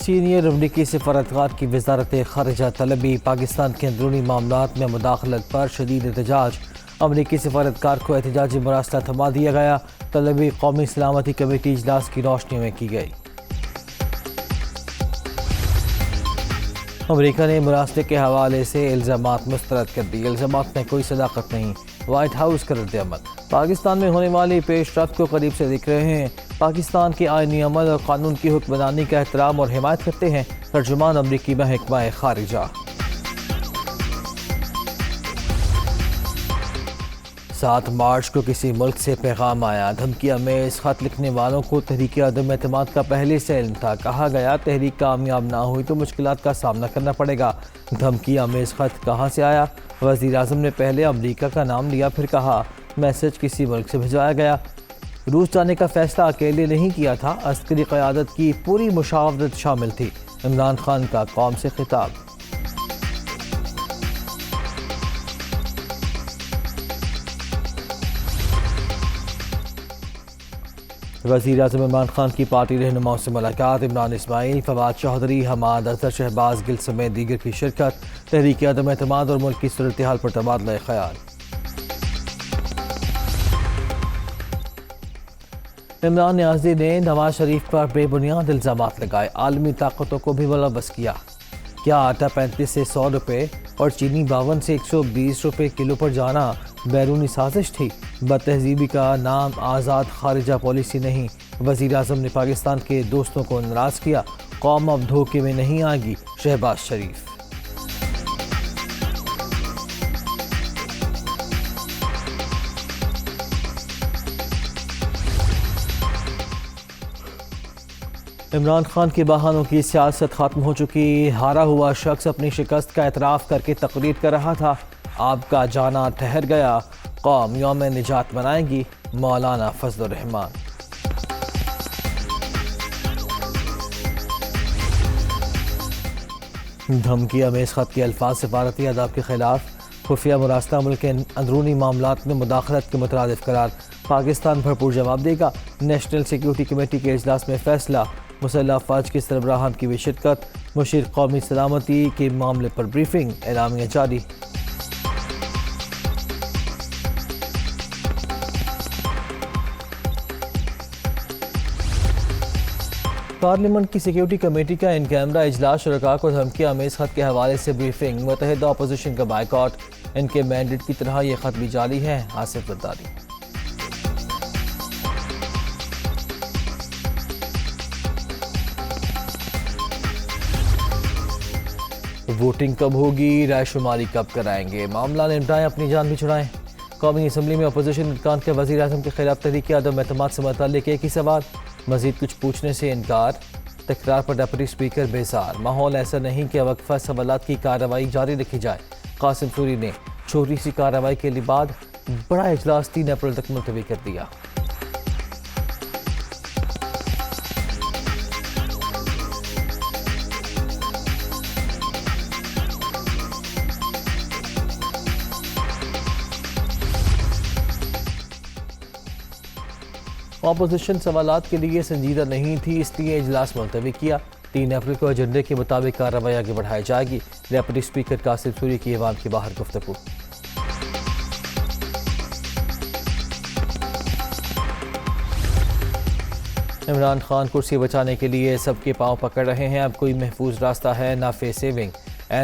Senior امریکی سفارتکار کی وزارت خارجہ طلبی، پاکستان کے اندرونی معاملات میں مداخلت پر شدید احتجاج۔ امریکی سفارتکار کو احتجاجی مراسلہ تھما دیا گیا۔ طلبی قومی سلامتی کمیٹی اجلاس کی روشنی میں کی گئی۔ امریکہ نے مراسلے کے حوالے سے الزامات مسترد کر دیے۔ الزامات میں کوئی صداقت نہیں، وائٹ ہاؤس کا رد عمل۔ پاکستان میں ہونے والی پیش رفت کو قریب سے دیکھ رہے ہیں، پاکستان کے آئینی عمل اور قانون کی حکمرانی کا احترام اور حمایت کرتے ہیں۔ ترجمان امریکی محکمہ خارجہ۔ 7 مارچ کو کسی ملک سے پیغام آیا، دھمکی آمیز خط لکھنے والوں کو تحریک عدم اعتماد کا پہلے سے علم تھا۔ کہا گیا تحریک کامیاب نہ ہوئی تو مشکلات کا سامنا کرنا پڑے گا۔ دھمکی آمیز خط کہاں سے آیا؟ وزیر اعظم نے پہلے امریکہ کا نام لیا، پھر کہا میسج کسی ملک سے بھجوایا گیا۔ روس جانے کا فیصلہ اکیلے نہیں کیا تھا، عسکری قیادت کی پوری مشاورت شامل تھی۔ عمران خان کا قوم سے خطاب۔ وزیر اعظم عمران خان کی پارٹی رہنماؤں سے ملاقات۔ عمران اسماعیل، فواد چودھری، حماد اظہر، شہباز گل سمیت دیگر کی شرکت۔ تحریک عدم اعتماد اور ملک کی صورتحال پر تبادلہ خیال۔ عمران نیازی نے نواز شریف پر بے بنیاد الزامات لگائے، عالمی طاقتوں کو بھی ملوث کیا۔ کیا آٹا 35 سے 100 روپے اور چینی 52 سے 120 روپے کلو پر جانا بیرونی سازش تھی؟ بد تہذیبی کا نام آزاد خارجہ پالیسی نہیں۔ وزیر اعظم نے پاکستان کے دوستوں کو ناراض کیا۔ قوم اب دھوکے میں نہیں آئے گی، شہباز شریف۔ عمران خان کے بہانوں کی سیاست ختم ہو چکی۔ ہارا ہوا شخص اپنی شکست کا اعتراف کر کے تقریر کر رہا تھا۔ آپ کا جانا ٹھہر گیا، قوم یوم نجات منائے گی، مولانا فضل الرحمان۔ دھمکی آمیز خط کے الفاظ سفارتی آداب کے خلاف، خفیہ مراسلہ ملک کے اندرونی معاملات میں مداخلت کے مترادف قرار۔ پاکستان بھرپور جواب دے گا۔ نیشنل سیکیورٹی کمیٹی کے اجلاس میں فیصلہ۔ مسلح افواج کے سربراہان کی بھی شرکت۔ مشیر قومی سلامتی کے معاملے پر بریفنگ، اعلامیہ جاری۔ پارلیمنٹ کی سیکیورٹی کمیٹی کا ان کیمرہ اجلاس، شرکاء کو دھمکی آمیز خط کے حوالے سے بریفنگ۔ متحدہ اپوزیشن کا بائیکاٹ، ان کے مینڈیٹ کی طرح یہ خط بھی جاری ہے۔ آصف زرداری۔ ووٹنگ کب ہوگی، رائے شماری کب کرائیں گے؟ معاملہ نمٹائیں، اپنی جان بھی چھڑائیں۔ قومی اسمبلی میں اپوزیشن ارکان کے وزیر اعظم کے خلاف تحریک عدم اعتماد سے متعلق ایک ہی سوال، مزید کچھ پوچھنے سے انکار۔ تکرار پر ڈپٹی اسپیکر بیزار، ماحول ایسا نہیں کہ وقفہ سوالات کی کارروائی جاری رکھی جائے۔ قاسم سوری نے چھوٹی سی کارروائی کے بعد بڑا اجلاس 3 اپریل تک ملتوی کر دیا۔ اپوزیشن سوالات کے لیے سنجیدہ نہیں تھی، اس لیے اجلاس ملتوی کیا۔ 3 اپریل کو ایجنڈے کے مطابق کارروائی آگے بڑھائی جائے گی۔ ڈپٹی اسپیکر قاسم سوری کی ایوان کے باہر گفتگو۔ عمران خان کرسی بچانے کے لیے سب کے پاؤں پکڑ رہے ہیں، اب کوئی محفوظ راستہ ہے نہ فیس سیونگ۔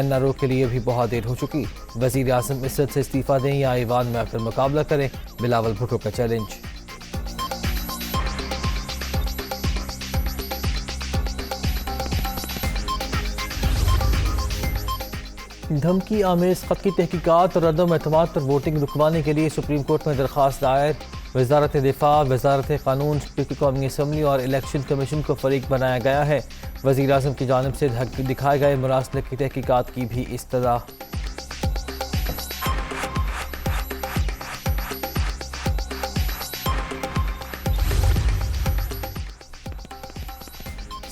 NRO کے لیے بھی بہت دیر ہو چکی، وزیر اعظم عزت سے استعفیٰ دیں یا ایوان میں آ کر مقابلہ کریں، بلاول بھٹو کا چیلنج۔ دھمکی آمیز خط کی تحقیقات اور عدم اعتماد پر ووٹنگ رکوانے کے لیے سپریم کورٹ میں درخواست دائر۔ وزارت دفاع، وزارت قانون، اسپیکر قومی اسمبلی اور الیکشن کمیشن کو فریق بنایا گیا ہے۔ وزیر اعظم کی جانب سے دکھائے گئے مراسلے کی تحقیقات کی بھی استدعا۔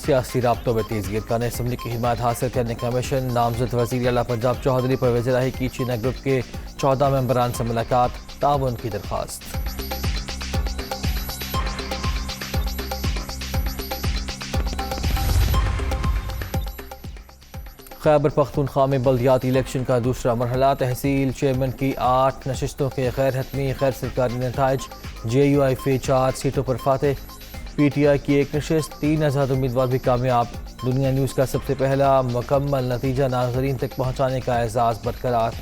سیاسی رابطوں میں تیزی، ارکان اسمبلی کی حمایت حاصل کرنے کا مشن۔ نامزد وزیر اعلیٰ پنجاب چودھری پرویز الہی کی چینا گروپ کے 14 ممبران سے ملاقات، تعاون کی درخواست۔ خیبر پختونخوا میں بلدیاتی الیکشن کا دوسرا مرحلہ، تحصیل چیئرمین کی 8 نشستوں کے غیر حتمی غیر سرکاری نتائج، جے یو آئی فی 4 سیٹوں پر فاتح، پی ٹی آئی کی 1 نشست، 3 آزاد امیدوار بھی کامیاب۔ دنیا نیوز کا سب سے پہلا مکمل نتیجہ ناظرین تک پہنچانے کا اعزاز برقرار۔